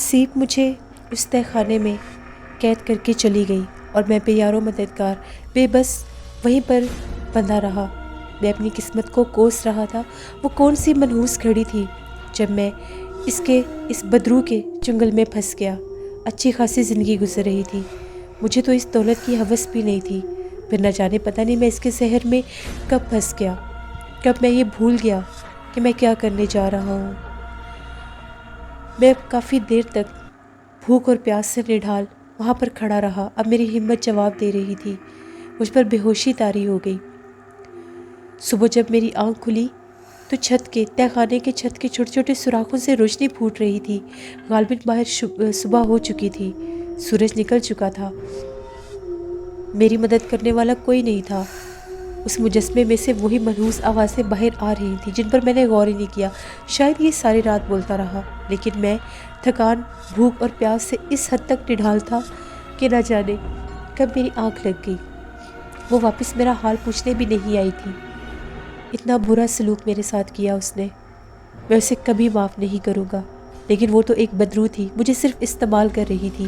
نصیب مجھے اس تہہ خانے میں قید کر کے چلی گئی اور میں بے یار و مددگار بے بس وہیں پر بندھا رہا۔ میں اپنی قسمت کو کوس رہا تھا۔ وہ کون سی منحوس گھڑی تھی جب میں اس بدرو کے چنگل میں پھنس گیا۔ اچھی خاصی زندگی گزر رہی تھی، مجھے تو اس دولت کی ہوس بھی نہیں تھی، پھر نہ جانے پتہ نہیں میں اس کے زہر میں کب پھنس گیا، کب میں یہ بھول گیا کہ میں کیا کرنے جا رہا ہوں۔ میں کافی دیر تک بھوک اور پیاس سے نڈھال وہاں پر کھڑا رہا۔ اب میری ہمت جواب دے رہی تھی، مجھ پر بے ہوشی طاری ہو گئی۔ صبح جب میری آنکھ کھلی تو تہہ خانے کے چھت کے چھوٹے چھوٹے سوراخوں سے روشنی پھوٹ رہی تھی۔ غالباً باہر صبح ہو چکی تھی، سورج نکل چکا تھا۔ میری مدد کرنے والا کوئی نہیں تھا۔ اس مجسمے میں سے وہی منحوس آوازیں باہر آ رہی تھیں جن پر میں نے غور ہی نہیں کیا۔ شاید یہ ساری رات بولتا رہا، لیکن میں تھکان، بھوک اور پیاس سے اس حد تک نڈھال تھا کہ نہ جانے کب میری آنکھ لگ گئی۔ وہ واپس میرا حال پوچھنے بھی نہیں آئی تھی۔ اتنا برا سلوک میرے ساتھ کیا اس نے، میں اسے کبھی معاف نہیں کروں گا۔ لیکن وہ تو ایک بدرو تھی، مجھے صرف استعمال کر رہی تھی،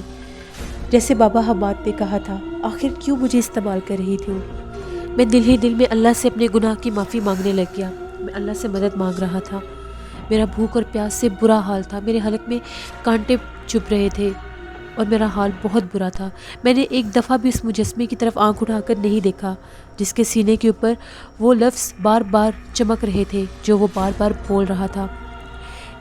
جیسے بابا حماد نے کہا تھا۔ آخر کیوں مجھے استعمال کر رہی تھی؟ میں دل ہی دل میں اللہ سے اپنے گناہ کی معافی مانگنے لگ گیا۔ میں اللہ سے مدد مانگ رہا تھا۔ میرا بھوک اور پیاس سے برا حال تھا، میرے حلق میں کانٹے چبھ رہے تھے اور میرا حال بہت برا تھا۔ میں نے ایک دفعہ بھی اس مجسمے کی طرف آنکھ اٹھا کر نہیں دیکھا جس کے سینے کے اوپر وہ لفظ بار بار چمک رہے تھے جو وہ بار بار بول رہا تھا۔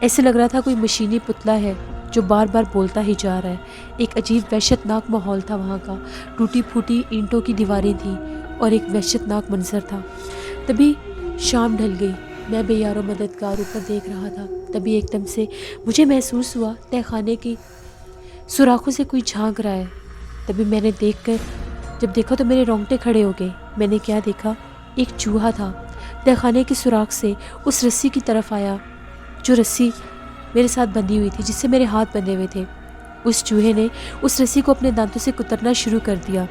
ایسے لگ رہا تھا کوئی مشینی پتلا ہے جو بار بار بولتا ہی جا رہا ہے۔ ایک عجیب وحشت ناک ماحول تھا وہاں کا، ٹوٹی پھوٹی اینٹوں کی دیواریں تھیں اور ایک وحشت ناک منظر تھا۔ تبھی شام ڈھل گئی، میں بے یار و مددگار اوپر دیکھ رہا تھا۔ تبھی ایک دم سے مجھے محسوس ہوا تہہ خانے کی سوراخوں سے کوئی جھانک رہا ہے۔ تبھی میں نے جب دیکھا تو میرے رونگٹے کھڑے ہو گئے۔ میں نے کیا دیکھا؟ ایک چوہا تھا، تہہ خانے کی سوراخ سے اس رسی کی طرف آیا جو رسی میرے ساتھ بندھی ہوئی تھی، جس سے میرے ہاتھ بندھے ہوئے تھے۔ اس چوہے نے اس رسی کو اپنے دانتوں سے کترنا شروع کر دیا۔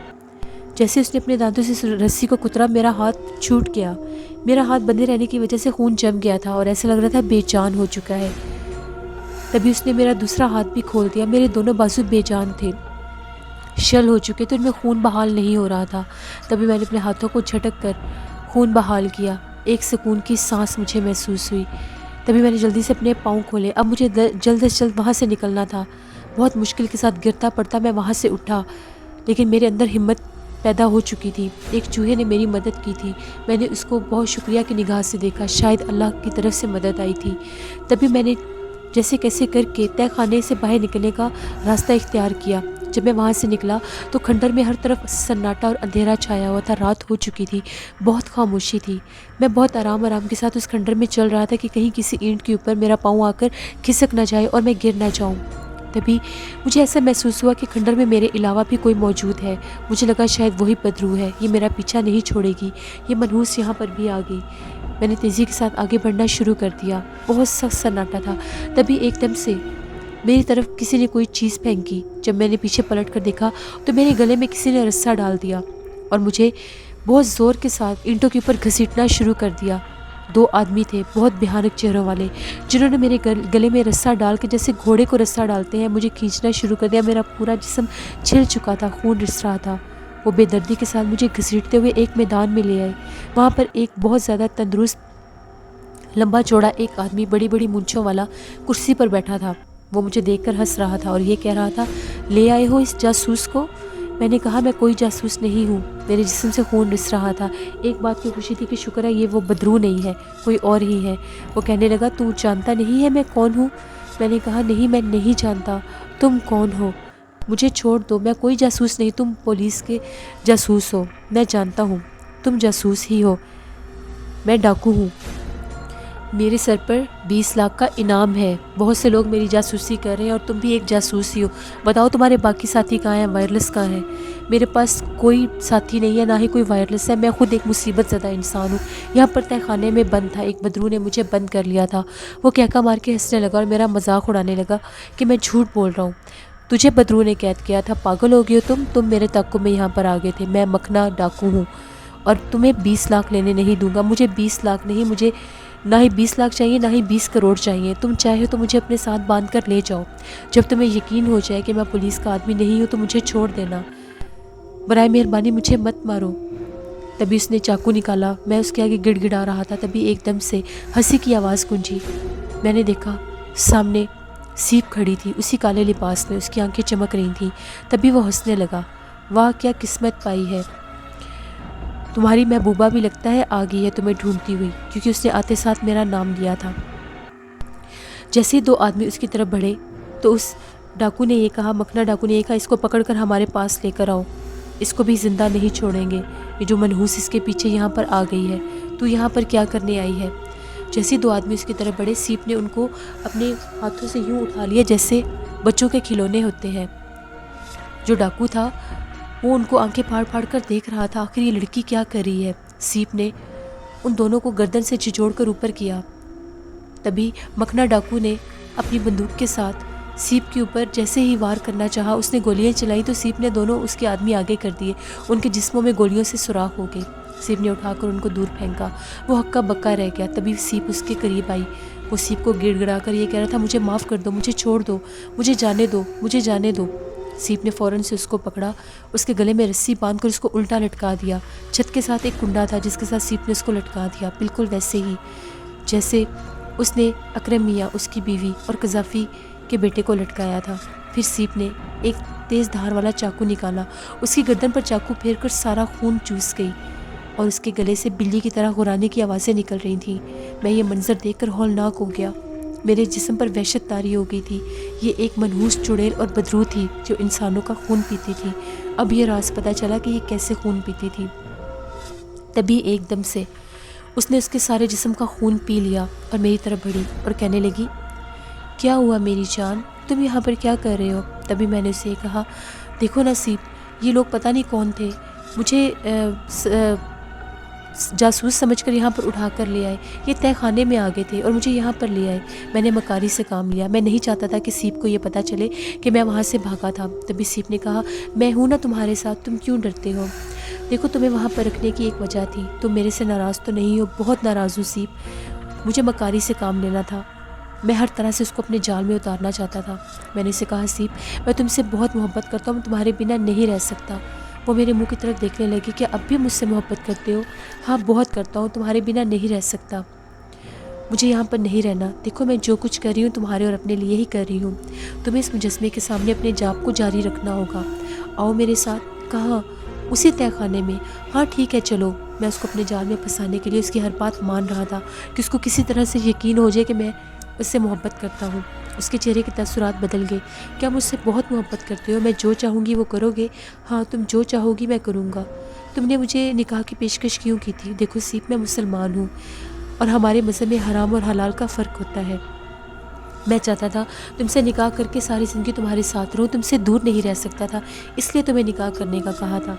جیسے اس نے اپنے دانتوں سے رسی کو کترا، میرا ہاتھ چھوٹ گیا۔ میرا ہاتھ بندھے رہنے کی وجہ سے خون جم گیا تھا اور ایسا لگ رہا تھا بے جان ہو چکا ہے۔ تبھی اس نے میرا دوسرا ہاتھ بھی کھول دیا۔ میرے دونوں بازو بے جان تھے، شل ہو چکے تھے، ان میں خون بحال نہیں ہو رہا تھا۔ تبھی میں نے اپنے ہاتھوں کو جھٹک کر خون بحال کیا۔ ایک سکون کی سانس مجھے محسوس ہوئی۔ تبھی میں نے جلدی سے اپنے پاؤں کھولے۔ اب مجھے جلد از جلد وہاں سے نکلنا تھا۔ بہت مشکل کے ساتھ گرتا پڑتا میں وہاں سے اٹھا، لیکن میرے اندر ہمت پیدا ہو چکی تھی۔ ایک چوہے نے میری مدد کی تھی، میں نے اس کو بہت شکریہ کی نگاہ سے دیکھا، شاید اللہ کی طرف سے مدد آئی تھی۔ تبھی میں نے جیسے کیسے کر کے تہہ خانے سے باہر نکلنے کا راستہ اختیار کیا۔ جب میں وہاں سے نکلا تو کھنڈر میں ہر طرف سناٹا اور اندھیرا چھایا ہوا تھا، رات ہو چکی تھی، بہت خاموشی تھی۔ میں بہت آرام کے ساتھ اس کھنڈر میں چل رہا تھا کہ کہیں کسی اینٹ کے اوپر میرا پاؤں آ کر کھسک نہ جائے اور میں گر نہ جاؤں۔ تبھی مجھے ایسا محسوس ہوا کہ کھنڈر میں میرے علاوہ بھی کوئی موجود ہے۔ مجھے لگا شاید وہی بدرو ہے، یہ میرا پیچھا نہیں چھوڑے گی، یہ منحوس یہاں پر بھی آ گئی۔ میں نے تیزی کے ساتھ آگے بڑھنا شروع کر دیا۔ بہت سخت سناٹا تھا۔ تبھی ایک دم سے میری طرف کسی نے کوئی چیز پھینکی۔ جب میں نے پیچھے پلٹ کر دیکھا تو میرے گلے میں کسی نے رسا ڈال دیا اور مجھے بہت زور کے ساتھ اینٹوں کے اوپر گھسیٹنا شروع کر دیا۔ دو آدمی تھے، بہت بھیانک چہروں والے، جنہوں نے میرے گلے میں رسا ڈال کے جیسے گھوڑے کو رسا ڈالتے ہیں مجھے کھینچنا شروع کر دیا۔ میرا پورا جسم چھل چکا تھا، خون رس رہا تھا۔ وہ بے دردی کے ساتھ مجھے گھسیٹتے ہوئے ایک میدان میں لے آئے۔ وہاں پر ایک بہت زیادہ تندرست لمبا چوڑا ایک آدمی بڑی بڑی مونچھوں والا کرسی پر بیٹھا تھا۔ وہ مجھے دیکھ کر ہنس رہا تھا اور یہ کہہ رہا تھا، لے آئے ہو اس جاسوس کو؟ میں نے کہا، میں کوئی جاسوس نہیں ہوں، میرے جسم سے خون رس رہا تھا۔ ایک بات کی خوشی تھی کہ شکر ہے یہ وہ بدرو نہیں ہے، کوئی اور ہی ہے۔ وہ کہنے لگا، تو جانتا نہیں ہے میں کون ہوں؟ میں نے کہا، نہیں، میں نہیں جانتا۔ تم کون ہو؟ مجھے چھوڑ دو، میں کوئی جاسوس نہیں، تم پولیس کے جاسوس ہو، میں جانتا ہوں تم جاسوس ہی ہو، میں ڈاکو ہوں، میرے سر پر 20 لاکھ کا انعام ہے، بہت سے لوگ میری جاسوسی کر رہے ہیں اور تم بھی ایک جاسوس ہی ہو، بتاؤ تمہارے باقی ساتھی کہاں ہیں، وائرلیس کہاں ہے؟ میرے پاس کوئی ساتھی نہیں ہے، نہ ہی کوئی وائرلیس ہے، میں خود ایک مصیبت زدہ انسان ہوں، یہاں پر تہہ خانے میں بند تھا، ایک بدرو نے مجھے بند کر لیا تھا۔ وہ کہکا مار کے ہنسنے لگا اور میرا مذاق اڑانے لگا کہ میں جھوٹ بول رہا ہوں، تجھے بدرو نے قید کیا تھا، پاگل ہو گئے ہو تم میرے تعقب میں یہاں پر آ گئے تھے، میں مکھنا ڈاکو ہوں اور تمہیں 20 لاکھ لینے نہیں دوں گا، مجھے 20 لاکھ نہیں، مجھے نہ ہی 20 لاکھ چاہیے، نہ ہی 20 کروڑ چاہیے، تم چاہے تو مجھے اپنے ساتھ باندھ کر لے جاؤ، جب تمہیں یقین ہو جائے کہ میں پولیس کا آدمی نہیں ہوں تو مجھے چھوڑ دینا، برائے مہربانی مجھے مت مارو۔ تبھی اس نے چاقو نکالا، میں اس کے آگے گڑ گڑا رہا تھا، تبھی ایک دم سے ہنسی کی آواز گونجی۔ میں نے دیکھا سامنے سیپ کھڑی تھی، اسی کالے لباس میں، اس کی آنکھیں چمک رہی تھیں۔ تبھی وہ ہنسنے لگا، واہ کیا قسمت پائی ہے تمہاری، محبوبہ بھی لگتا ہے آ گئی ہے تمہیں ڈھونڈتی ہوئی، کیونکہ اس نے آتے ساتھ میرا نام لیا تھا۔ جیسے 2 آدمی اس کی طرف بڑھے تو اس ڈاکو نے یہ کہا، مکھنا ڈاکو نے یہ کہا، اس کو پکڑ کر ہمارے پاس لے کر آؤ، اس کو بھی زندہ نہیں چھوڑیں گے، یہ جو منحوس اس کے پیچھے یہاں پر آ گئی ہے، تو یہاں پر کیا کرنے آئی ہے۔ جیسے 2 آدمی اس کی طرف بڑھے، سیپ نے ان کو اپنے ہاتھوں سے یوں اٹھا لیا جیسے بچوں کے کھلونے ہوتے ہیں۔ جو ڈاکو تھا وہ ان کو آنکھیں پھاڑ پھاڑ کر دیکھ رہا تھا، آخر یہ لڑکی کیا کر رہی ہے۔ سیپ نے ان دونوں کو گردن سے جھنجھوڑ کر اوپر کیا۔ تبھی مکھنا ڈاکو نے اپنی بندوق کے ساتھ سیپ کے اوپر جیسے ہی وار کرنا چاہا، اس نے گولیاں چلائی تو سیپ نے دونوں اس کے آدمی آگے کر دیے، ان کے جسموں میں گولیوں سے سوراخ ہو گئے۔ سیپ نے اٹھا کر ان کو دور پھینکا، وہ ہکا بکا رہ گیا۔ تبھی سیپ اس کے قریب آئی، وہ سیپ کو گڑ گڑا کر یہ کہہ رہا تھا، مجھے معاف کر دو، مجھے چھوڑ دو، مجھے جانے دو، مجھے جانے دو۔ سیپ نے فوراً سے اس کو پکڑا، اس کے گلے میں رسی باندھ کر اس کو الٹا لٹکا دیا۔ چھت کے ساتھ ایک کنڈا تھا جس کے ساتھ سیپ نے اس کو لٹکا دیا، بالکل ویسے ہی جیسے اس نے اکرم میاں، اس کی بیوی اور قذافی کے بیٹے کو لٹکایا تھا۔ پھر سیپ نے ایک تیز دھار والا چاقو نکالا، اس کی گردن پر چاقو پھیر کر سارا خون چوس گئی اور اس کے گلے سے بلی کی طرح غرانے کی آوازیں نکل رہی تھیں۔ میں یہ منظر دیکھ کر ہولناک ہو گیا، میرے جسم پر وحشت طاری ہو گئی تھی۔ یہ ایک منحوس چڑیل اور بدرو تھی جو انسانوں کا خون پیتی تھی۔ اب یہ راز پتہ چلا کہ یہ کیسے خون پیتی تھی۔ تبھی ایک دم سے اس نے اس کے سارے جسم کا خون پی لیا اور میری طرف بڑھی اور کہنے لگی، کیا ہوا میری جان، تم یہاں پر کیا کر رہے ہو؟ تبھی میں نے اسے کہا، دیکھو نا سیپ، یہ لوگ پتہ نہیں کون تھے، مجھے جاسوس سمجھ کر یہاں پر اٹھا کر لے آئے، یہ تہہ خانے میں آ گئے تھے اور مجھے یہاں پر لے آئے۔ میں نے مکاری سے کام لیا، میں نہیں چاہتا تھا کہ سیپ کو یہ پتہ چلے کہ میں وہاں سے بھاگا تھا۔ تبھی سیپ نے کہا، میں ہوں نا تمہارے ساتھ، تم کیوں ڈرتے ہو؟ دیکھو تمہیں وہاں پر رکھنے کی ایک وجہ تھی، تم میرے سے ناراض تو نہیں ہو؟ بہت ناراض ہوں سیپ، مجھے مکاری سے کام لینا تھا، میں ہر طرح سے اس کو اپنے جال میں اتارنا چاہتا تھا۔ میں نے اسے کہا، سیپ میں تم سے بہت محبت کرتا ہوں، تمہارے بنا نہیں رہ سکتا۔ وہ میرے منہ کی طرف دیکھنے لگی، کیا اب بھی مجھ سے محبت کرتے ہو؟ ہاں بہت کرتا ہوں، تمہارے بنا نہیں رہ سکتا، مجھے یہاں پر نہیں رہنا۔ دیکھو میں جو کچھ کر رہی ہوں تمہارے اور اپنے لیے ہی کر رہی ہوں، تمہیں اس مجسمے کے سامنے اپنے جاب کو جاری رکھنا ہوگا۔ آؤ میرے ساتھ۔ کہاں؟ اسی تہہ خانے میں۔ ہاں ٹھیک ہے چلو۔ میں اس کو اپنے جال میں پھنسانے کے لیے اس کی ہر بات مان رہا تھا کہ اس کو کسی طرح سے یقین ہو جائے کہ میں اس سے محبت کرتا ہوں۔ اس کے چہرے کے تاثرات بدل گئے۔ کیا مجھ سے بہت محبت کرتے ہو؟ میں جو چاہوں گی وہ کرو گے؟ ہاں تم جو چاہو گی میں کروں گا۔ تم نے مجھے نکاح کی پیشکش کیوں کی تھی؟ دیکھو سیپ میں مسلمان ہوں اور ہمارے مذہب میں حرام اور حلال کا فرق ہوتا ہے۔ میں چاہتا تھا تم سے نکاح کر کے ساری زندگی تمہارے ساتھ رہوں، تم سے دور نہیں رہ سکتا تھا، اس لیے تمہیں نکاح کرنے کا کہا تھا۔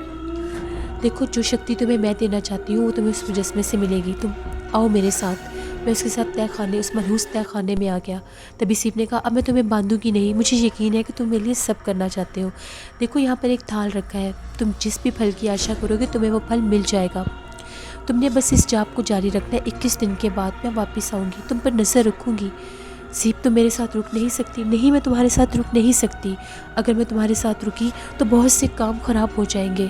دیکھو جو شکتی تمہیں میں دینا چاہتی ہوں وہ تمہیں اس مجسمے سے ملے گی، تم آؤ میرے ساتھ۔ میں اس کے ساتھ تہہ خانے، اس منحوس تہہ خانے میں آ گیا۔ تبھی سیپ نے کہا، اب میں تمہیں باندھوں گی نہیں، مجھے یقین ہے کہ تم میرے لیے سب کرنا چاہتے ہو۔ دیکھو یہاں پر ایک تھال رکھا ہے، تم جس بھی پھل کی آشا کرو گے تمہیں وہ پھل مل جائے گا، تم نے بس اس جاب کو جاری رکھنا ہے۔ 21 دن کے بعد میں واپس آؤں گی، تم پر نظر رکھوں گی۔ سیپ تم میرے ساتھ رک نہیں سکتی؟ نہیں میں تمہارے ساتھ رک نہیں سکتی، اگر میں تمہارے ساتھ رکی تو بہت سے کام خراب ہو جائیں گے۔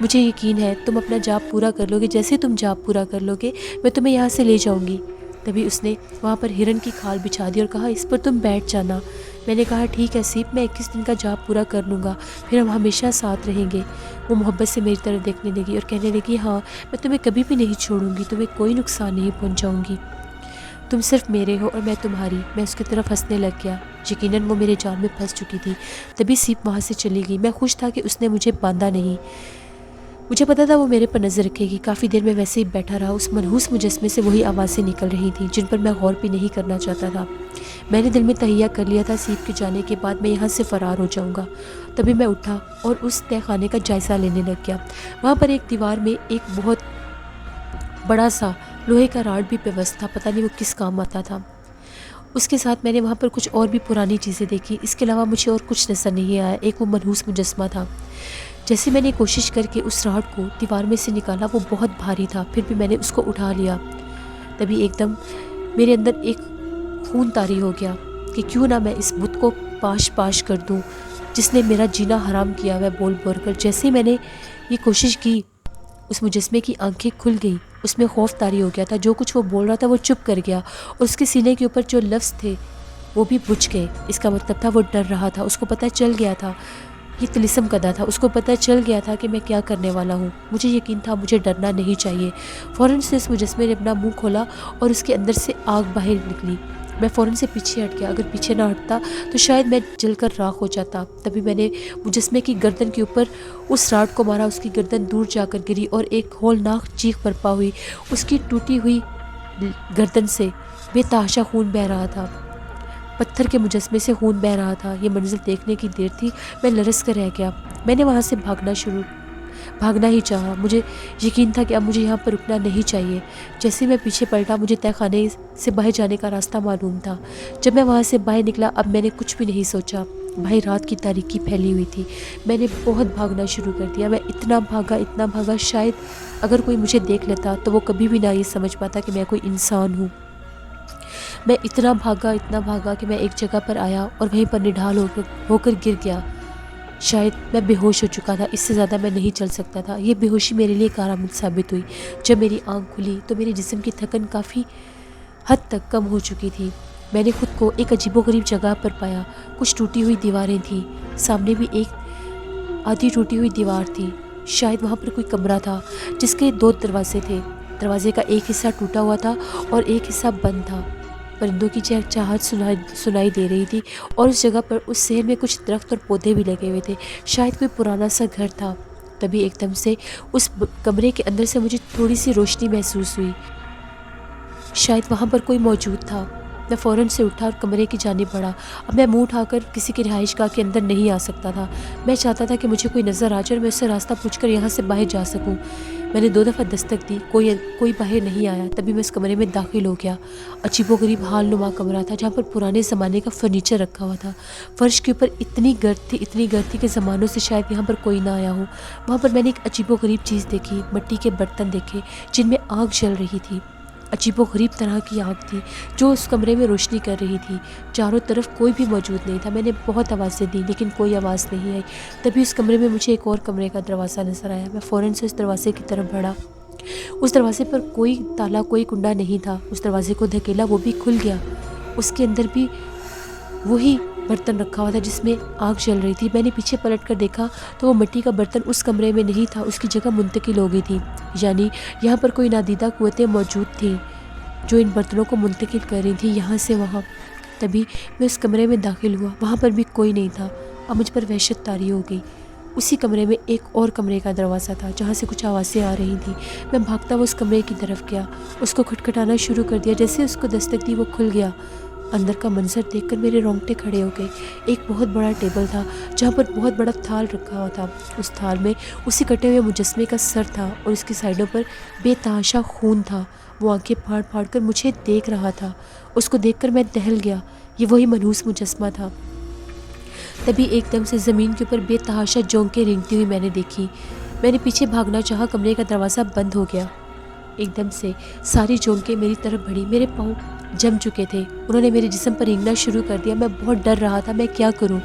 مجھے یقین ہے تم اپنا جاب پورا کر لو گے، جیسے تم جاب پورا کر لو گے میں تمہیں یہاں سے لے جاؤں گی۔ تبھی اس نے وہاں پر ہرن کی کھال بچھا دی اور کہا، اس پر تم بیٹھ جانا۔ میں نے کہا، ٹھیک ہے سیپ، میں 21 دن کا جاب پورا کر لوں گا، پھر ہم ہمیشہ ساتھ رہیں گے۔ وہ محبت سے میری طرف دیکھنے لگی اور کہنے لگی، ہاں میں تمہیں کبھی بھی نہیں چھوڑوں گی، تمہیں کوئی نقصان نہیں پہنچاؤں گی، تم صرف میرے ہو اور میں تمہاری۔ میں اس کی طرف ہنسنے لگ گیا، یقیناً وہ میرے جال میں پھنس چکی تھی۔ تبھی سیپ وہاں سے چلی گئی۔ میں خوش تھا کہ اس نے مجھے باندھا نہیں، مجھے پتا تھا وہ میرے پر نظر رکھے گی۔ کافی دیر میں ویسے ہی بیٹھا رہا، اس منحوس مجسمے سے وہی آوازیں نکل رہی تھیں جن پر میں غور بھی نہیں کرنا چاہتا تھا۔ میں نے دل میں تہیہ کر لیا تھا، سیپ کے جانے کے بعد میں یہاں سے فرار ہو جاؤں گا۔ تبھی میں اٹھا اور اس تہہ خانے کا جائزہ لینے لگ گیا۔ وہاں پر ایک دیوار میں ایک بہت بڑا سا لوہے کا راڈ بھی پیوست تھا، پتہ نہیں وہ کس کام آتا تھا۔ اس کے ساتھ میں نے وہاں پر کچھ اور بھی پرانی چیزیں دیکھی، اس کے علاوہ مجھے اور کچھ نظر نہیں آیا۔ ایک وہ منحوس مجسمہ تھا۔ جیسے میں نے کوشش کر کے اس راڈ کو دیوار میں سے نکالا، وہ بہت بھاری تھا، پھر بھی میں نے اس کو اٹھا لیا۔ تبھی ایک دم میرے اندر ایک خون طاری ہو گیا کہ کیوں نہ میں اس بت کو پاش کر دوں جس نے میرا جینا حرام کیا ہوا بول بول کر۔ جیسے ہی میں نے یہ کوشش کی، اس مجسمے کی آنکھیں کھل گئی، اس میں خوف طاری ہو گیا تھا، جو کچھ وہ بول رہا تھا وہ چپ کر گیا، اور اس کے سینے کے اوپر جو لفظ تھے وہ بھی بجھ گئے۔ اس کا مطلب تھا وہ ڈر رہا تھا، اس کو پتہ چل گیا تھا، یہ طلسم کدا تھا، اس کو پتہ چل گیا تھا کہ میں کیا کرنے والا ہوں۔ مجھے یقین تھا مجھے ڈرنا نہیں چاہیے۔ فوراً سے اس مجسمے نے اپنا منہ کھولا اور اس کے اندر سے آگ باہر نکلی۔ میں فوراً سے پیچھے ہٹ گیا، اگر پیچھے نہ ہٹتا تو شاید میں جل کر راکھ ہو جاتا۔ تبھی میں نے مجسمے کی گردن کے اوپر اس راڈ کو مارا، اس کی گردن دور جا کر گری اور ایک ہولناک چیخ برپا ہوئی۔ اس کی ٹوٹی ہوئی گردن سے بے تحاشا خون بہہ رہا تھا، پتھر کے مجسمے سے خون بہہ رہا تھا۔ یہ منظر دیکھنے کی دیر تھی، میں لرز کر رہ گیا۔ میں نے وہاں سے بھاگنا ہی چاہا۔ مجھے یقین تھا کہ اب مجھے یہاں پر رکنا نہیں چاہیے۔ جیسے میں پیچھے پلٹا، مجھے تہہ خانے سے باہر جانے کا راستہ معلوم تھا۔ جب میں وہاں سے باہر نکلا، اب میں نے کچھ بھی نہیں سوچا۔ بھائی رات کی تاریکی پھیلی ہوئی تھی، میں نے بہت بھاگنا شروع کر دیا۔ میں اتنا بھاگا، شاید اگر کوئی مجھے دیکھ لیتا تو وہ کبھی بھی نہ یہ سمجھ پاتا کہ میں کوئی انسان ہوں۔ میں اتنا بھاگا کہ میں ایک جگہ پر آیا اور وہیں پر نڈھال ہو کر گر گیا۔ شاید میں بے ہوش ہو چکا تھا، اس سے زیادہ میں نہیں چل سکتا تھا۔ یہ بے ہوشی میرے لیے کارآمد ثابت ہوئی۔ جب میری آنکھ کھلی تو میرے جسم کی تھکن کافی حد تک کم ہو چکی تھی۔ میں نے خود کو ایک عجیب و غریب جگہ پر پایا۔ کچھ ٹوٹی ہوئی دیواریں تھیں، سامنے بھی ایک آدھی ٹوٹی ہوئی دیوار تھی۔ شاید وہاں پر کوئی کمرہ تھا جس کے 2 دروازے تھے۔ دروازے کا ایک حصہ ٹوٹا ہوا تھا اور ایک حصہ بند تھا۔ پرندوں کی چہچہاہٹ سنائی دے رہی تھی، اور اس جگہ پر اس شہر میں کچھ درخت اور پودے بھی لگے ہوئے تھے، شاید کوئی پرانا سا گھر تھا۔ تبھی ایک دم سے اس کمرے کے اندر سے مجھے تھوڑی سی روشنی محسوس ہوئی، شاید وہاں پر کوئی موجود تھا۔ میں فوراً سے اٹھا اور کمرے کی جانب بڑھا۔ اب میں منہ اٹھا کر کسی کی رہائش گاہ کے اندر نہیں آ سکتا تھا۔ میں چاہتا تھا کہ مجھے کوئی نظر آ جائے اور میں اس سے راستہ پوچھ کر یہاں سے باہر جا سکوں۔ میں نے 2 دفعہ دستک دی، کوئی باہر نہیں آیا۔ تبھی میں اس کمرے میں داخل ہو گیا۔ عجیب و غریب حال نما کمرہ تھا، جہاں پر پرانے زمانے کا فرنیچر رکھا ہوا تھا۔ فرش کے اوپر اتنی گرد تھی کہ زمانوں سے شاید یہاں پر کوئی نہ آیا ہو۔ وہاں پر میں نے ایک عجیب و غریب چیز دیکھی، مٹی کے برتن دیکھے جن میں آگ جل رہی تھی۔ عجیب و غریب طرح کی آگ تھی جو اس کمرے میں روشنی کر رہی تھی۔ چاروں طرف کوئی بھی موجود نہیں تھا۔ میں نے بہت آوازیں دی لیکن کوئی آواز نہیں آئی۔ تبھی اس کمرے میں مجھے ایک اور کمرے کا دروازہ نظر آیا۔ میں فوراً سے اس دروازے کی طرف بڑھا۔ اس دروازے پر کوئی تالا، کوئی کنڈا نہیں تھا۔ اس دروازے کو دھکیلا، وہ بھی کھل گیا۔ اس کے اندر بھی وہی برتن رکھا ہوا تھا جس میں آگ جل رہی تھی۔ میں نے پیچھے پلٹ کر دیکھا تو وہ مٹی کا برتن اس کمرے میں نہیں تھا، اس کی جگہ منتقل ہو گئی تھی۔ یعنی یہاں پر کوئی نادیدہ قوتیں موجود تھیں جو ان برتنوں کو منتقل کر رہی تھی یہاں سے وہاں۔ تبھی میں اس کمرے میں داخل ہوا، وہاں پر بھی کوئی نہیں تھا۔ اب مجھ پر وحشت طاری ہو گئی۔ اسی کمرے میں ایک اور کمرے کا دروازہ تھا جہاں سے کچھ آوازیں آ رہی تھیں۔ میں بھاگتا ہوا اس کمرے کی طرف گیا، اس کو کھٹکھٹانا شروع کر دیا۔ جیسے اس کو دستک دی وہ کھل گیا۔ اندر کا منظر دیکھ کر میرے رونگٹے کھڑے ہو گئے۔ ایک بہت بڑا ٹیبل تھا جہاں پر بہت بڑا تھال رکھا ہوا تھا۔ اس تھال میں اسی کٹے ہوئے مجسمے کا سر تھا اور اس کی سائڈوں پر بے تحاشا خون تھا۔ وہ آنکھیں پھاڑ پھاڑ کر مجھے دیکھ رہا تھا۔ اس کو دیکھ کر میں دہل گیا، یہ وہی منحوس مجسمہ تھا۔ تبھی ایک دم سے زمین کے اوپر بے تحاشا جونکیں رینگتی ہوئی میں نے دیکھی۔ میں نے پیچھے بھاگنا چاہا، کمرے کا دروازہ بند ہو گیا۔ ایک دم سے ساری جونکیں میری طرف بڑھی، میرے پاؤں جم چکے تھے، انہوں نے میرے جسم پر رینگنا شروع کر دیا۔ میں بہت ڈر رہا تھا، میں کیا کروں؟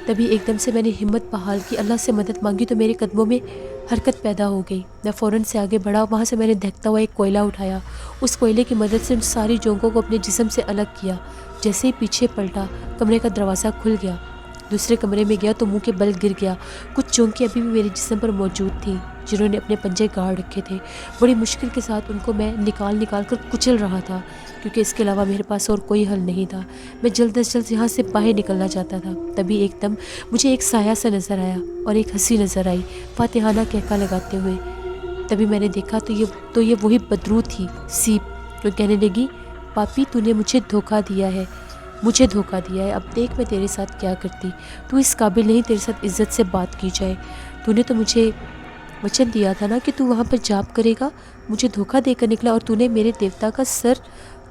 تبھی ایک دم سے میں نے ہمت بحال کی، اللہ سے مدد مانگی تو میرے قدموں میں حرکت پیدا ہو گئی۔ میں فوراً سے آگے بڑھا، وہاں سے میں نے دہکتا ہوا ایک کوئلہ اٹھایا۔ اس کوئلے کی مدد سے ان ساری جونکوں کو اپنے جسم سے الگ کیا۔ جیسے ہی پیچھے پلٹا، کمرے کا دروازہ کھل گیا۔ دوسرے کمرے میں گیا تو منہ کے بل گر گیا۔ کچھ جونکیں ابھی بھی میرے جسم پر موجود تھیں جنہوں نے اپنے پنجے گاڑ رکھے تھے۔ بڑی مشکل کے ساتھ ان کو میں نکال کر کچل رہا تھا کیونکہ اس کے علاوہ میرے پاس اور کوئی حل نہیں تھا۔ میں جلد از جلد یہاں سے باہر نکلنا چاہتا تھا۔ تبھی ایک دم مجھے ایک سایہ سا نظر آیا اور ایک ہنسی نظر آئی فاتحانہ کہکا لگاتے ہوئے۔ تبھی میں نے دیکھا تو یہ وہی بدرو تھی، سیپ، جو کہنے لگی، پاپی تو نے مجھے دھوکہ دیا ہے، اب دیکھ میں تیرے ساتھ کیا کرتی۔ تو اس قابل نہیں تیرے ساتھ عزت سے بات کی جائے۔ تو نے تو مجھے وچن دیا تھا نا کہ تو وہاں پر جاپ کرے گا، مجھے دھوکہ دے کر نکلا اور تو نے میرے دیوتا کا سر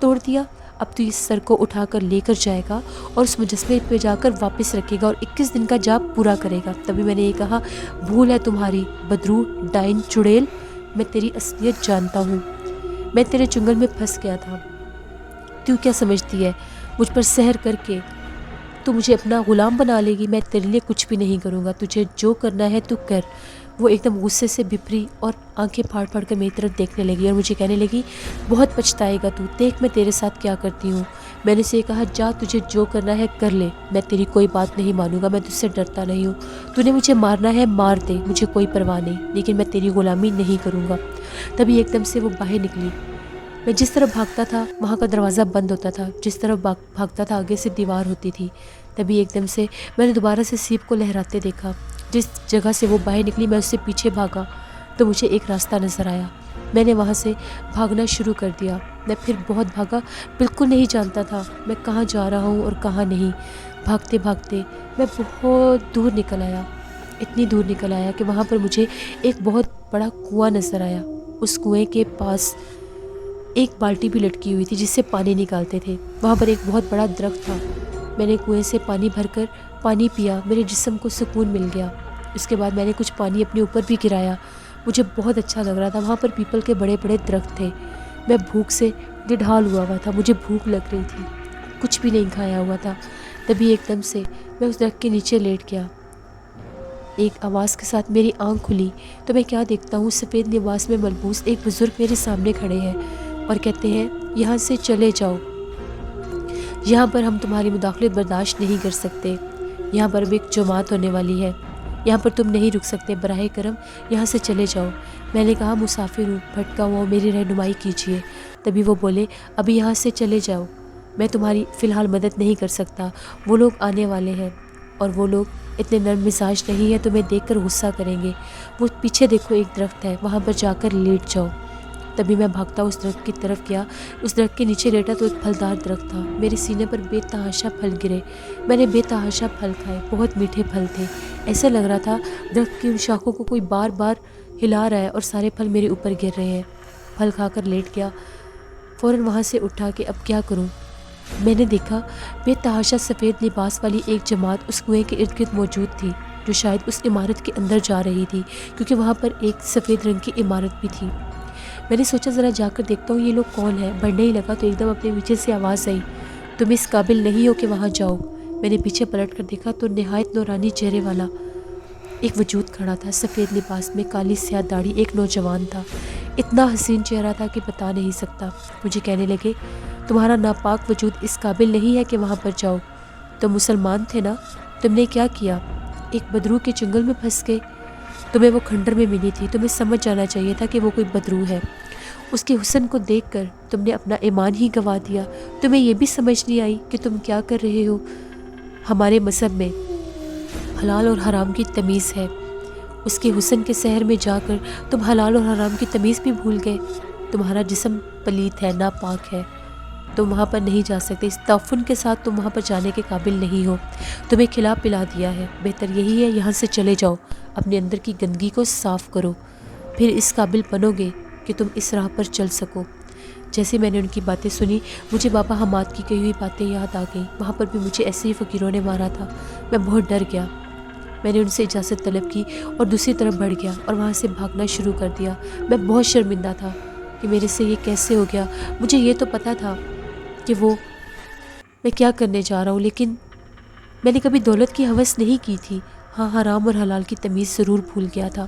توڑ دیا۔ اب تو اس سر کو اٹھا کر لے کر جائے گا اور اس مجسمے پہ جا کر واپس رکھے گا اور 21 دن کا جاپ پورا کرے گا۔ تبھی میں نے یہ کہا، بھول ہے تمہاری بدرو، ڈائن، چڑیل، میں تیری اصلیت جانتا ہوں، میں تیرے چنگل میں پھنس گیا تھا، تو کیا سمجھتی ہے مجھ پر سحر کر کے تو مجھے اپنا غلام بنا لے گی؟ میں تیرے لیے کچھ بھی نہیں کروں گا، تجھے جو کرنا ہے تو کر۔ وہ ایک دم غصے سے بھپری اور آنکھیں پھاڑ پھاڑ کر میری طرف دیکھنے لگی اور مجھے کہنے لگی بہت پچھتائے گا تو، دیکھ میں تیرے ساتھ کیا کرتی ہوں۔ میں نے اسے کہا جا تجھے جو کرنا ہے کر لے، میں تیری کوئی بات نہیں مانوں گا، میں تجھ سے ڈرتا نہیں ہوں، تو نے مجھے مارنا ہے مار دے، مجھے کوئی پرواہ نہیں، لیکن میں تیری غلامی نہیں کروں گا۔ تبھی ایک دم سے وہ باہر نکلی۔ میں جس طرف بھاگتا تھا وہاں کا دروازہ بند ہوتا تھا، جس طرف بھاگتا تھا آگے سے دیوار ہوتی تھی۔ تبھی ایک دم سے میں نے دوبارہ سے سیپ کو لہراتے دیکھا۔ جس جگہ سے وہ باہر نکلی میں اس سے پیچھے بھاگا تو مجھے ایک راستہ نظر آیا۔ میں نے وہاں سے بھاگنا شروع کر دیا۔ میں پھر بہت بھاگا، بالکل نہیں جانتا تھا میں کہاں جا رہا ہوں اور کہاں نہیں۔ بھاگتے بھاگتے میں بہت دور نکل آیا، اتنی دور نکل آیا کہ وہاں پر مجھے ایک بہت بڑا کنواں نظر آیا۔ اس کنویں کے پاس ایک بالٹی بھی لٹکی ہوئی تھی جس سے پانی نکالتے تھے۔ وہاں پر ایک بہت بڑا درخت تھا۔ میں نے کنویں سے پانی بھر کر پانی پیا، میرے جسم کو سکون مل گیا۔ اس کے بعد میں نے کچھ پانی اپنے اوپر بھی گرایا، مجھے بہت اچھا لگ رہا تھا۔ وہاں پر پیپل کے بڑے بڑے درخت تھے۔ میں بھوک سے نڈھال ہوا تھا، مجھے بھوک لگ رہی تھی، کچھ بھی نہیں کھایا ہوا تھا۔ تبھی ایک دم سے میں اس درخت کے نیچے لیٹ گیا۔ ایک آواز کے ساتھ میری آنکھ کھلی تو میں کیا دیکھتا ہوں، سفید لباس میں ملبوس ایک بزرگ میرے سامنے کھڑے ہیں اور کہتے ہیں یہاں سے چلے جاؤ، یہاں پر ہم تمہاری مداخلت برداشت نہیں کر سکتے، یہاں پر اب ایک جماعت ہونے والی ہے، یہاں پر تم نہیں رک سکتے، براہ کرم یہاں سے چلے جاؤ۔ میں نے کہا مسافر ہوں، بھٹکا ہوا، میری رہنمائی کیجیے۔ تبھی وہ بولے ابھی یہاں سے چلے جاؤ، میں تمہاری فی الحال مدد نہیں کر سکتا، وہ لوگ آنے والے ہیں اور وہ لوگ اتنے نرم مزاج نہیں ہیں، تمہیں دیکھ کر غصہ کریں گے۔ وہ پیچھے دیکھو ایک درخت ہے، وہاں پر جا کر لیٹ جاؤ۔ تبھی میں بھاگتا اس درخت کی طرف گیا، اس درخت کے نیچے لیٹا تو ایک پھلدار درخت تھا۔ میرے سینے پر بے تحاشا پھل گرے، میں نے بے تحاشا پھل کھائے، بہت میٹھے پھل تھے۔ ایسا لگ رہا تھا درخت کی ان شاخوں کو کوئی بار بار ہلا رہا ہے اور سارے پھل میرے اوپر گر رہے ہیں۔ پھل کھا کر لیٹ گیا، فوراً وہاں سے اٹھا کہ اب کیا کروں۔ میں نے دیکھا بے تحاشا سفید لباس والی ایک جماعت اس کنویں کے ارد گرد موجود تھی، جو شاید اس عمارت کے اندر جا رہی تھی، کیونکہ وہاں پر ایک سفید رنگ کی عمارت بھی تھی۔ میں نے سوچا ذرا جا کر دیکھتا ہوں یہ لوگ کون ہیں۔ بڑھنے ہی لگا تو ایک دم اپنے پیچھے سے آواز آئی تم اس قابل نہیں ہو کہ وہاں جاؤ۔ میں نے پیچھے پلٹ کر دیکھا تو نہایت نورانی چہرے والا ایک وجود کھڑا تھا، سفید لباس میں، کالی سیاہ داڑھی، ایک نوجوان تھا۔ اتنا حسین چہرہ تھا کہ بتا نہیں سکتا۔ مجھے کہنے لگے تمہارا ناپاک وجود اس قابل نہیں ہے کہ وہاں پر جاؤ، تم مسلمان تھے نا، تم نے کیا کیا، ایک بدرو کے چنگل میں پھنس گئے، تمہیں وہ کھنڈر میں ملی تھی، تمہیں سمجھ جانا چاہیے تھا کہ وہ کوئی بدرو ہے، اس کے حسن کو دیکھ کر تم نے اپنا ایمان ہی گنوا دیا، تمہیں یہ بھی سمجھ نہیں آئی کہ تم کیا کر رہے ہو۔ ہمارے مذہب میں حلال اور حرام کی تمیز ہے، اس کے حسن کے سحر میں جا کر تم حلال اور حرام کی تمیز بھی بھول گئے۔ تمہارا جسم پلیت ہے، ناپاک ہے، تم وہاں پر نہیں جا سکتے، اس تعفن کے ساتھ تم وہاں پر جانے کے قابل نہیں ہو، تمہیں کھلا پلا دیا ہے، بہتر یہی ہے یہاں سے چلے جاؤ، اپنے اندر کی گندگی کو صاف کرو، پھر اس قابل بنو گے کہ تم اس راہ پر چل سکو۔ جیسے میں نے ان کی باتیں سنی مجھے بابا حماد کی کہی ہوئی باتیں یاد آ گئیں، وہاں پر بھی مجھے ایسے ہی فقیروں نے مارا تھا، میں بہت ڈر گیا۔ میں نے ان سے اجازت طلب کی اور دوسری طرف بڑھ گیا اور وہاں سے بھاگنا شروع کر دیا۔ میں بہت شرمندہ تھا کہ میرے سے یہ کیسے ہو گیا، مجھے یہ تو پتہ تھا کہ وہ میں کیا کرنے جا رہا ہوں، لیکن میں نے کبھی دولت کی ہوس نہیں کی تھی، ہاں حرام اور حلال کی تمیز ضرور بھول گیا تھا۔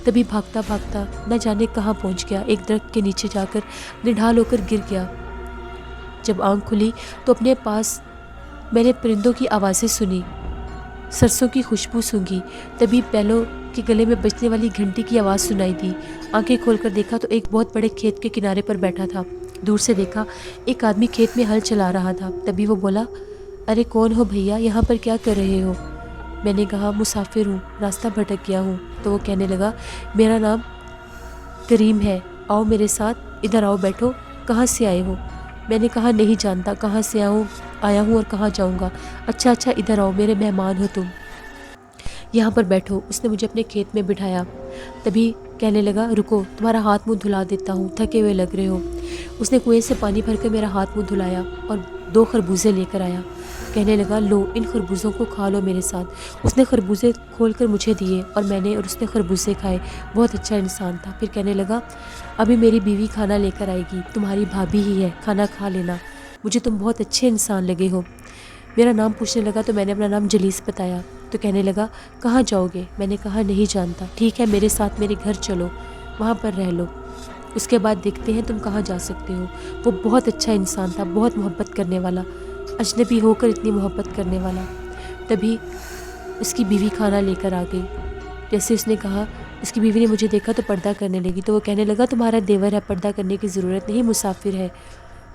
تبھی بھاگتا بھاگتا نہ جانے کہاں پہنچ گیا، ایک درخت کے نیچے جا کر نڈھال ہو کر گر گیا۔ جب آنکھ کھلی تو اپنے پاس میں نے پرندوں کی آوازیں سنی، سرسوں کی خوشبو سونگھی، تبھی بیلوں کے گلے میں بجنے والی گھنٹی کی آواز سنائی دی۔ آنکھیں کھول کر دیکھا تو ایک بہت بڑے کھیت کے کنارے پر بیٹھا تھا، دور سے دیکھا ایک آدمی کھیت میں ہل چلا رہا تھا۔ تبھی وہ بولا ارے کون ہو بھیا، یہاں پر کیا کر رہے ہو؟ میں نے کہا مسافر ہوں، راستہ بھٹک گیا ہوں۔ تو وہ کہنے لگا میرا نام کریم ہے، آؤ میرے ساتھ، ادھر آؤ بیٹھو، کہاں سے آئے ہو؟ میں نے کہا نہیں جانتا کہاں سے آیا ہوں اور کہاں جاؤں گا۔ اچھا ادھر آؤ، میرے مہمان ہو تم، یہاں پر بیٹھو۔ اس نے مجھے اپنے کھیت میں بٹھایا، تبھی کہنے لگا رکو تمہارا ہاتھ منہ دھلا دیتا ہوں، تھکے ہوئے لگ رہے ہو۔ اس نے کنویں سے پانی بھر کر میرا ہاتھ منہ دھلایا اور 2 خربوزے لے کر آیا، کہنے لگا لو ان خربوزوں کو کھا لو میرے ساتھ۔ اس نے خربوزے کھول کر مجھے دیے اور میں نے اور اس نے خربوزے کھائے، بہت اچھا انسان تھا۔ پھر کہنے لگا ابھی میری بیوی کھانا لے کر آئے گی، تمہاری بھابھی ہی ہے، کھانا کھا لینا۔ مجھے تم بہت اچھے انسان لگے ہو۔ میرا نام پوچھنے لگا تو میں نے اپنا نام جلیس بتایا، تو کہنے لگا کہاں جاؤ گے؟ میں نے کہا نہیں جانتا۔ ٹھیک ہے میرے ساتھ میرے گھر چلو، وہاں پر رہ لو، اس کے بعد دیکھتے ہیں تم کہاں جا سکتے ہو۔ وہ بہت اچھا انسان تھا، بہت محبت کرنے والا، اجنبی ہو کر اتنی محبت کرنے والا۔ تبھی اس کی بیوی کھانا لے کر آ گئی۔ جیسے اس نے کہا، اس کی بیوی نے مجھے دیکھا تو پردہ کرنے لگی، تو وہ کہنے لگا تمہارا دیور ہے، پردہ کرنے کی ضرورت نہیں، مسافر ہے،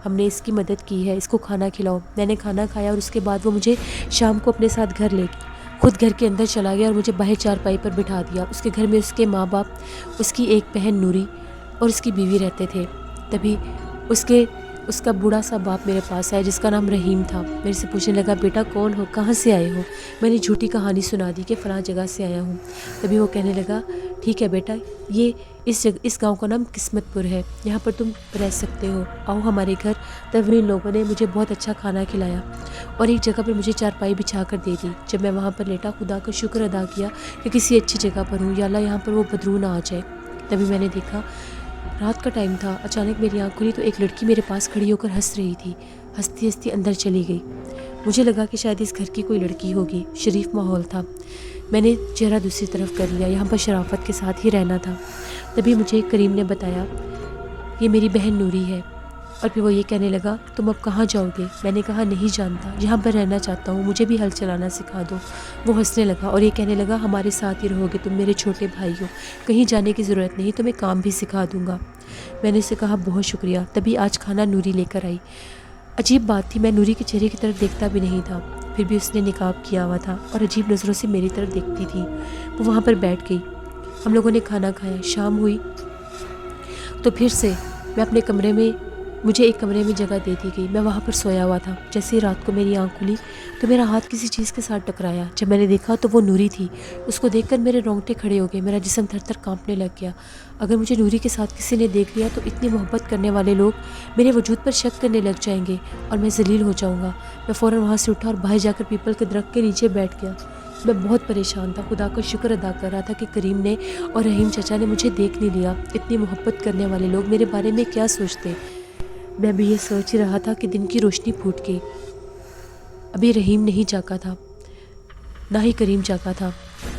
ہم نے اس کی مدد کی ہے، اس کو کھانا کھلاؤ۔ میں نے کھانا کھایا اور اس کے بعد وہ مجھے شام کو اپنے ساتھ گھر لے خود گھر کے اندر چلا گیا اور مجھے باہر چارپائی پر بٹھا دیا۔ اس کے گھر میں اس کے ماں باپ، اس کی ایک بہن نوری اور اس کی بیوی رہتے تھے۔ تبھی اس کا بوڑھا سا باپ میرے پاس آیا جس کا نام رحیم تھا۔ میرے سے پوچھنے لگا بیٹا کون ہو، کہاں سے آئے ہو؟ میں نے جھوٹی کہانی سنا دی کہ فلاں جگہ سے آیا ہوں۔ تبھی وہ کہنے لگا ٹھیک ہے بیٹا، یہ اس گاؤں کا نام قسمت پور ہے، یہاں پر تم رہ سکتے ہو، آؤ ہمارے گھر۔ تب ان لوگوں نے مجھے بہت اچھا کھانا کھلایا اور ایک جگہ پر مجھے چارپائی بچھا کر دے دی۔ جب میں وہاں پر لیٹا، خدا کا شکر ادا کیا کہ کسی اچھی جگہ پر ہوں، یا اللہ یہاں پر وہ بدرو نہ آ جائے۔ تبھی میں نے دیکھا رات کا ٹائم تھا، اچانک میری آنکھ کھلی تو ایک لڑکی میرے پاس کھڑی ہو کر ہنس رہی تھی، ہنستی ہنستی اندر چلی گئی۔ مجھے لگا کہ شاید اس گھر کی کوئی لڑکی ہوگی، شریف ماحول تھا۔ میں نے چہرہ دوسری طرف کر لیا، یہاں پر شرافت کے ساتھ ہی رہنا تھا۔ تبھی مجھے کریم نے بتایا یہ میری بہن نوری ہے، اور پھر وہ یہ کہنے لگا تم اب کہاں جاؤ گے؟ میں نے کہا نہیں جانتا، یہاں پر رہنا چاہتا ہوں، مجھے بھی ہل چلانا سکھا دو۔ وہ ہنسنے لگا اور یہ کہنے لگا ہمارے ساتھ ہی رہو گے، تم میرے چھوٹے بھائی ہو، کہیں جانے کی ضرورت نہیں، تمہیں کام بھی سکھا دوں گا۔ میں نے اسے کہا بہت شکریہ۔ تبھی آج کھانا نوری لے کر آئی۔ عجیب بات تھی، میں نوری کے چہرے کی طرف دیکھتا بھی نہیں تھا، پھر بھی اس نے نقاب کیا ہوا تھا اور عجیب نظروں سے میری طرف دیکھتی تھی۔ وہ وہاں پر بیٹھ گئی، ہم لوگوں نے کھانا کھایا، شام ہوئی تو پھر سے مجھے ایک کمرے میں جگہ دے دی گئی۔ میں وہاں پر سویا ہوا تھا۔ جیسے ہی رات کو میری آنکھ کھلی تو میرا ہاتھ کسی چیز کے ساتھ ٹکرایا۔ جب میں نے دیکھا تو وہ نوری تھی۔ اس کو دیکھ کر میرے رونگٹے کھڑے ہو گئے، میرا جسم تھر تھر کانپنے لگ گیا۔ اگر مجھے نوری کے ساتھ کسی نے دیکھ لیا تو اتنی محبت کرنے والے لوگ میرے وجود پر شک کرنے لگ جائیں گے اور میں ذلیل ہو جاؤں گا۔ میں فوراً وہاں سے اٹھا اور باہر جا کر پیپل کے درخت کے نیچے بیٹھ گیا۔ میں بہت پریشان تھا، خدا کا شکر ادا کر رہا تھا کہ کریم نے اور رحیم چچا نے مجھے دیکھ نہیں لیا۔ اتنی محبت کرنے والے لوگ میرے بارے میں کیا سوچتے؟ میں بھی یہ سوچ ہی رہا تھا کہ دن کی روشنی پھوٹ گئی۔ ابھی رحیم نہیں جاگا تھا، نہ ہی کریم جاگا تھا۔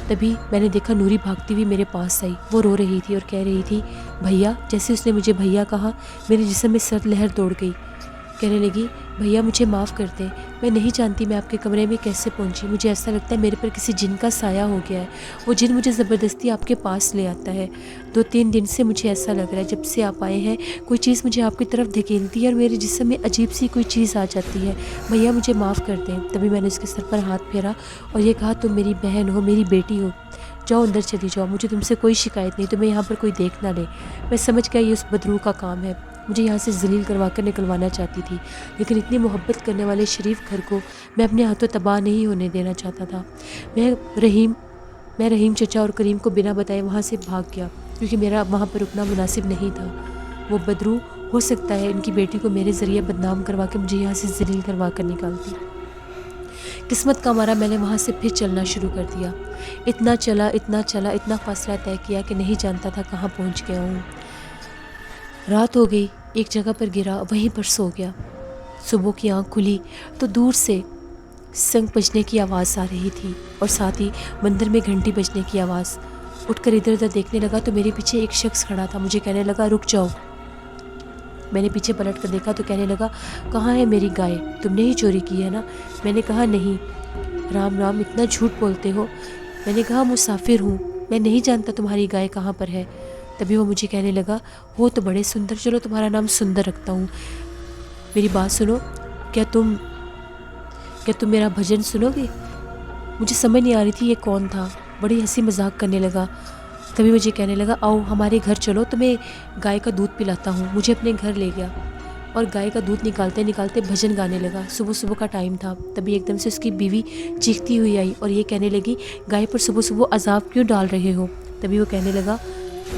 تبھی میں نے دیکھا نوری بھاگتی ہوئی میرے پاس آئی۔ وہ رو رہی تھی اور کہہ رہی تھی بھیا۔ جیسے اس نے مجھے بھیا کہا، میرے جسم میں سرد لہر دوڑ گئی۔ کہنے لگی بھیا مجھے معاف کر دیں، میں نہیں جانتی میں آپ کے کمرے میں کیسے پہنچی، مجھے ایسا لگتا ہے میرے پر کسی جن کا سایہ ہو گیا ہے، وہ جن مجھے زبردستی آپ کے پاس لے آتا ہے۔ 2-3 دن سے مجھے ایسا لگ رہا ہے جب سے آپ آئے ہیں کوئی چیز مجھے آپ کی طرف دھکیلتی ہے اور میرے جسم میں عجیب سی کوئی چیز آ جاتی ہے، بھیا مجھے معاف کر دیں۔ تبھی میں نے اس کے سر پر ہاتھ پھیرا اور یہ کہا تم میری بہن ہو، میری بیٹی ہو، جاؤ اندر چلی جاؤ، مجھے تم سے کوئی شکایت نہیں، تمہیں یہاں پر کوئی دیکھ نہ لے۔ میں سمجھ گیا یہ اس بدرو کا کام ہے، مجھے یہاں سے ذلیل کروا کر نکلوانا چاہتی تھی، لیکن اتنی محبت کرنے والے شریف گھر کو میں اپنے ہاتھوں تباہ نہیں ہونے دینا چاہتا تھا۔ میں رحیم چچا اور کریم کو بنا بتائے وہاں سے بھاگ گیا، کیونکہ میرا وہاں پر رکنا مناسب نہیں تھا۔ وہ بدرو ہو سکتا ہے ان کی بیٹی کو میرے ذریعے بدنام کروا کے مجھے یہاں سے ذلیل کروا کر نکالتی۔ قسمت کا مارا میں نے وہاں سے پھر چلنا شروع کر دیا۔ اتنا چلا، اتنا فاصلہ طے کیا کہ نہیں جانتا تھا کہاں پہنچ گیا ہوں۔ رات ہو گئی، ایک جگہ پر گرا، وہیں پر سو گیا۔ صبح کی آنکھ کھلی تو دور سے سنگ بجنے کی آواز آ رہی تھی اور ساتھ ہی مندر میں گھنٹی بجنے کی آواز۔ اٹھ کر ادھر ادھر دیکھنے لگا تو میرے پیچھے ایک شخص کھڑا تھا، مجھے کہنے لگا رک جاؤ۔ میں نے پیچھے پلٹ کر دیکھا تو کہنے لگا کہاں ہے میری گائے، تم نے ہی چوری کی ہے نا؟ میں نے کہا نہیں۔ رام رام اتنا جھوٹ بولتے ہو؟ میں نے کہا مسافر ہوں، میں نہیں جانتا تمہاری گائے کہاں پر ہے۔ تبھی وہ مجھے کہنے لگا وہ تو بڑے سندر، چلو تمہارا نام سندر رکھتا ہوں۔ میری بات سنو، کیا تم میرا بھجن سنو گے؟ مجھے سمجھ نہیں آ رہی تھی یہ کون تھا، بڑی ہنسی مذاق کرنے لگا۔ تبھی مجھے کہنے لگا آؤ ہمارے گھر چلو، تمہیں گائے کا دودھ پلاتا ہوں۔ مجھے اپنے گھر لے گیا اور گائے کا دودھ نکالتے نکالتے بھجن گانے لگا۔ صبح کا ٹائم تھا۔ تبھی ایک دم سے اس کی بیوی چیختی ہوئی آئی اور یہ کہنے لگی گائے پر صبح عذاب کیوں ڈال رہے ہو؟ تبھی وہ کہنے لگا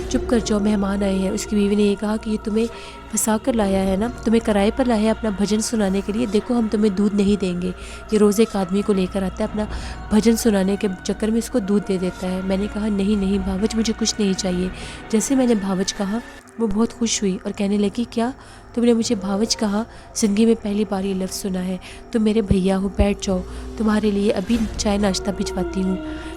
چپ کر جاؤ، مہمان آئے ہیں۔ اس کی بیوی نے یہ کہا کہ یہ تمہیں پھنسا کر لایا ہے نا، تمہیں کرائے پر لایا ہے اپنا بھجن سنانے کے لیے، دیکھو ہم تمہیں دودھ نہیں دیں گے۔ یہ روز ایک آدمی کو لے کر آتا ہے، اپنا بھجن سنانے کے چکر میں اس کو دودھ دے دیتا ہے۔ میں نے کہا نہیں بھاوج، مجھے کچھ نہیں چاہیے۔ جیسے میں نے بھاوج کہا وہ بہت خوش ہوئی اور کہنے لگی کیا تم نے مجھے بھاوج کہا؟ زندگی میں پہلی بار یہ لفظ سنا ہے۔ تم میرے بھیا ہو، بیٹھ جاؤ، تمہارے لیے ابھی چائے ناشتہ بھجواتی ہوں۔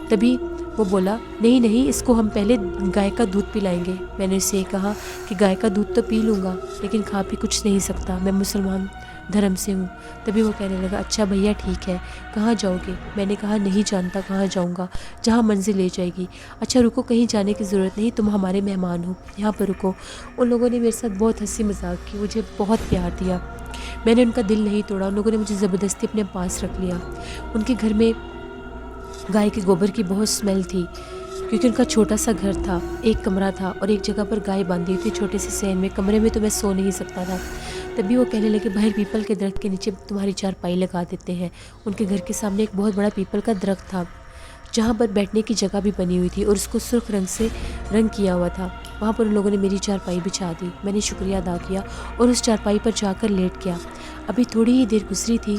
تبھی وہ بولا نہیں نہیں، اس کو ہم پہلے گائے کا دودھ پلائیں گے۔ میں نے اسے کہا کہ گائے کا دودھ تو پی لوں گا لیکن کھا پی کچھ نہیں سکتا، میں مسلمان دھرم سے ہوں۔ تبھی وہ کہنے لگا اچھا بھیا ٹھیک ہے، کہاں جاؤ گے؟ میں نے کہا نہیں جانتا کہاں جاؤں گا، جہاں منزل لے جائے گی۔ اچھا رکو، کہیں جانے کی ضرورت نہیں، تم ہمارے مہمان ہو، یہاں پر رکو۔ ان لوگوں نے میرے ساتھ بہت ہنسی مذاق کی، مجھے بہت پیار دیا۔ میں نے ان کا دل نہیں توڑا، ان لوگوں نے مجھے زبردستی اپنے پاس رکھ لیا۔ ان کے گھر میں گائے کے گوبر کی بہت اسمیل تھی کیونکہ ان کا چھوٹا سا گھر تھا، ایک کمرہ تھا اور ایک جگہ پر گائے باندھی ہوئی تھی چھوٹے سے صحن میں، کمرے میں تو میں سو نہیں سکتا تھا۔ تبھی وہ کہنے لگے باہر پیپل کے درخت کے نیچے تمہاری چارپائی لگا دیتے ہیں۔ ان کے گھر کے سامنے ایک بہت بڑا پیپل کا درخت تھا جہاں پر بیٹھنے کی جگہ بھی بنی ہوئی تھی اور اس کو سرخ رنگ سے رنگ کیا ہوا تھا۔ وہاں پر ان لوگوں نے میری چارپائی بچھا دی، میں نے شکریہ ادا کیا اور اس چارپائی پر جا کر لیٹ گیا۔ ابھی تھوڑی ہی دیر گزری تھی،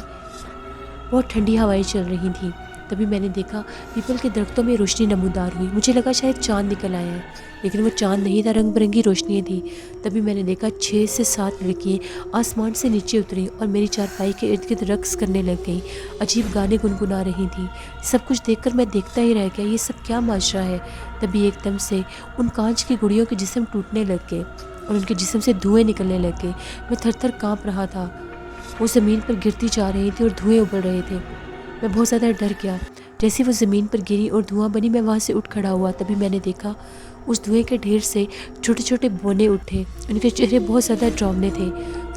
بہت ٹھنڈی ہوائیں چل رہی تھیں۔ تبھی میں نے دیکھا پیپل کے درختوں میں روشنی نمودار ہوئی، مجھے لگا شاید چاند نکل آیا ہے لیکن وہ چاند نہیں تھا، رنگ برنگی روشنیاں تھیں۔ تبھی میں نے دیکھا 6 سے 7 لڑکیاں آسمان سے نیچے اتریں اور میری چارپائی کے ارد گرد رقص کرنے لگ گئیں، عجیب گانے گنگنا رہی تھیں۔ سب کچھ دیکھ کر میں دیکھتا ہی رہ گیا، یہ سب کیا ماجرا ہے؟ تبھی ایک دم سے ان کانچ کی گڑیوں کے جسم ٹوٹنے لگ گئے اور ان کے جسم سے دھوئیں نکلنے لگ گئے۔ میں تھر تھر کانپ رہا تھا، وہ زمین پر گرتی جا رہی تھی اور دھوئیں ابل رہے تھے۔ میں بہت زیادہ ڈر گیا۔ جیسے وہ زمین پر گری اور دھواں بنی، میں وہاں سے اٹھ کھڑا ہوا۔ تبھی میں نے دیکھا اس دھوئیں کے ڈھیر سے چھوٹے چھوٹے بونے اٹھے، ان کے چہرے بہت زیادہ ڈراؤنے تھے۔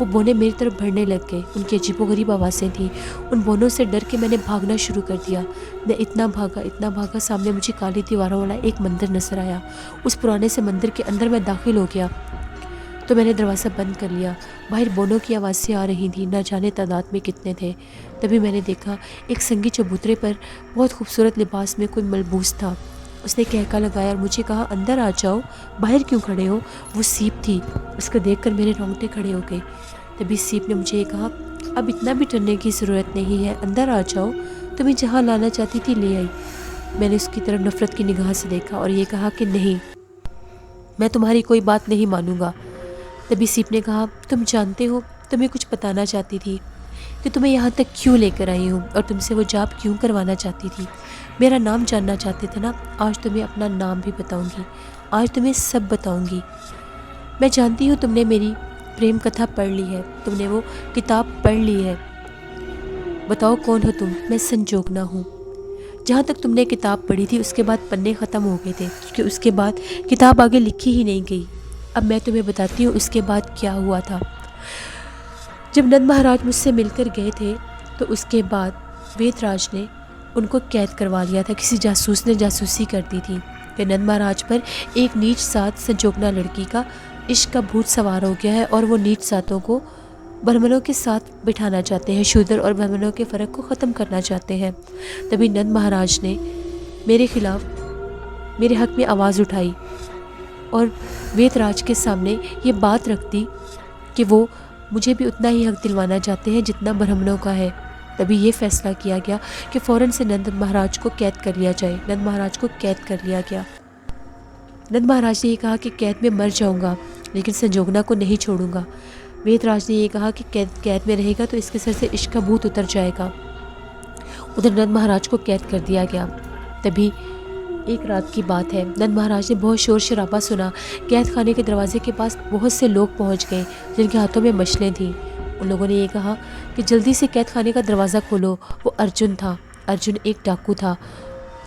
وہ بونے میری طرف بڑھنے لگ گئے، ان کی عجیب و غریب آوازیں تھیں۔ ان بونوں سے ڈر کے میں نے بھاگنا شروع کر دیا۔ میں اتنا بھاگا، سامنے مجھے کالی دیواروں والا ایک مندر نظر آیا۔ اس پرانے سے مندر کے اندر میں داخل ہو گیا تو میں نے دروازہ بند کر لیا۔ باہر بونوں کی آوازیں آ رہی تھیں، نہ جانے تعداد میں کتنے تھے۔ تبھی میں نے دیکھا ایک سنگی چبوترے پر بہت خوبصورت لباس میں کوئی ملبوس تھا۔ اس نے کہکا لگایا اور مجھے کہا اندر آ جاؤ، باہر کیوں کھڑے ہو؟ وہ سیپ تھی، اس کو دیکھ کر میرے رونگٹے کھڑے ہو گئے۔ تبھی سیپ نے مجھے یہ کہا اب اتنا بھی ڈرنے کی ضرورت نہیں ہے، اندر آ جاؤ، تمہیں جہاں لانا چاہتی تھی لے آئی۔ میں نے اس کی طرف نفرت کی نگاہ سے دیکھا اور یہ کہا کہ نہیں، میں تمہاری کوئی بات نہیں مانوں گا۔ تبھی سیپ نے کہا تم جانتے ہو، تمہیں کچھ بتانا چاہتی تھی کہ تمہیں یہاں تک کیوں لے کر آئی ہوں اور تم سے وہ جاب کیوں کروانا چاہتی تھی۔ میرا نام جاننا چاہتے تھے نا، آج تمہیں اپنا نام بھی بتاؤں گی، آج تمہیں سب بتاؤں گی۔ میں جانتی ہوں تم نے میری پریم کتھا پڑھ لی ہے، تم نے وہ کتاب پڑھ لی ہے۔ بتاؤ کون ہو تم؟ میں سنجوگنا ہوں۔ جہاں تک تم نے کتاب پڑھی تھی اس کے بعد پنے ختم ہو گئے تھے کیونکہ اس کے بعد کتاب آگے لکھی ہی نہیں گئی۔ اب میں تمہیں بتاتی ہوں اس کے بعد کیا ہوا تھا۔ جب نند مہاراج مجھ سے مل کر گئے تھے تو اس کے بعد وید راج نے ان کو قید کروا لیا تھا، کسی جاسوس نے جاسوسی کر دی تھی کہ نند مہاراج پر ایک نیچ سات سنجوگنا لڑکی کا عشق کا بھوت سوار ہو گیا ہے اور وہ نیچ ساتوں کو برہمنوں کے ساتھ بٹھانا چاہتے ہیں، شودر اور برہمنوں کے فرق کو ختم کرنا چاہتے ہیں۔ تبھی نند مہاراج نے میرے خلاف میرے حق میں آواز اٹھائی اور وید راج کے سامنے یہ بات رکھ دی کہ وہ مجھے بھی اتنا ہی حق دلوانا چاہتے ہیں جتنا برہمنوں کا ہے۔ تبھی یہ فیصلہ کیا گیا کہ فوراً سے نند مہاراج کو قید کر لیا جائے۔ نند مہاراج کو قید کر لیا گیا۔ نند مہاراج نے یہ کہا کہ قید میں مر جاؤں گا لیکن سنجوگنا کو نہیں چھوڑوں گا۔ وید راج نے یہ کہا کہ قید میں رہے گا تو اس کے سر سے عشق کا بھوت اتر جائے گا۔ ادھر نند مہاراج کو قید کر دیا گیا۔ تبھی ایک رات کی بات ہے، نند مہاراج نے بہت شور شرابہ سنا، قید خانے کے دروازے کے پاس بہت سے لوگ پہنچ گئے جن کے ہاتھوں میں مشلیں تھیں۔ ان لوگوں نے یہ کہا کہ جلدی سے قید خانے کا دروازہ کھولو۔ وہ ارجن تھا۔ ارجن ایک ڈاکو تھا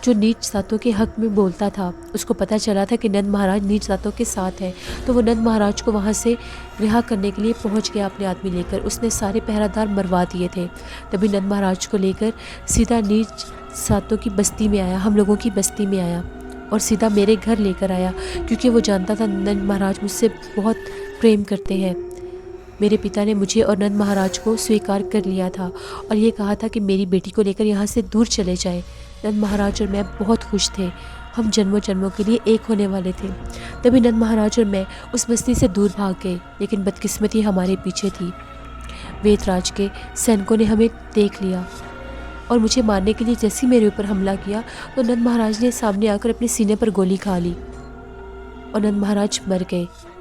جو نیچ ساتوں کے حق میں بولتا تھا۔ اس کو پتہ چلا تھا کہ نند مہاراج نیچ ساتوں کے ساتھ ہیں تو وہ نند مہاراج کو وہاں سے رہا کرنے کے لیے پہنچ گیا اپنے آدمی لے کر۔ اس نے سارے پہرہ دار مروا دیے تھے۔ تبھی نند مہاراج کو لے کر سیدھا نیچ ساتوں کی بستی میں آیا، ہم لوگوں کی بستی میں آیا اور سیدھا میرے گھر لے کر آیا کیونکہ وہ جانتا تھا نند مہاراج مجھ سے بہت پریم کرتے ہیں۔ میرے پتا نے مجھے اور نند مہاراج کو سویکار کر لیا تھا اور یہ کہا تھا کہ میری بیٹی کو لے کر یہاں سے دور چلے جائیں۔ نند مہاراج اور میں بہت خوش تھے، ہم جنموں جنموں کے لیے ایک ہونے والے تھے۔ تبھی نند مہاراج اور میں اس بستی سے دور بھاگ گئے لیکن بدقسمتی ہمارے پیچھے تھی۔ وید راج کے سینکوں نے ہمیں دیکھ لیا اور مجھے مارنے کے لیے جیسے میرے اوپر حملہ کیا تو نند مہاراج نے سامنے آ کر اپنے سینے پر گولی کھا لی اور نند مہاراج مر گئے۔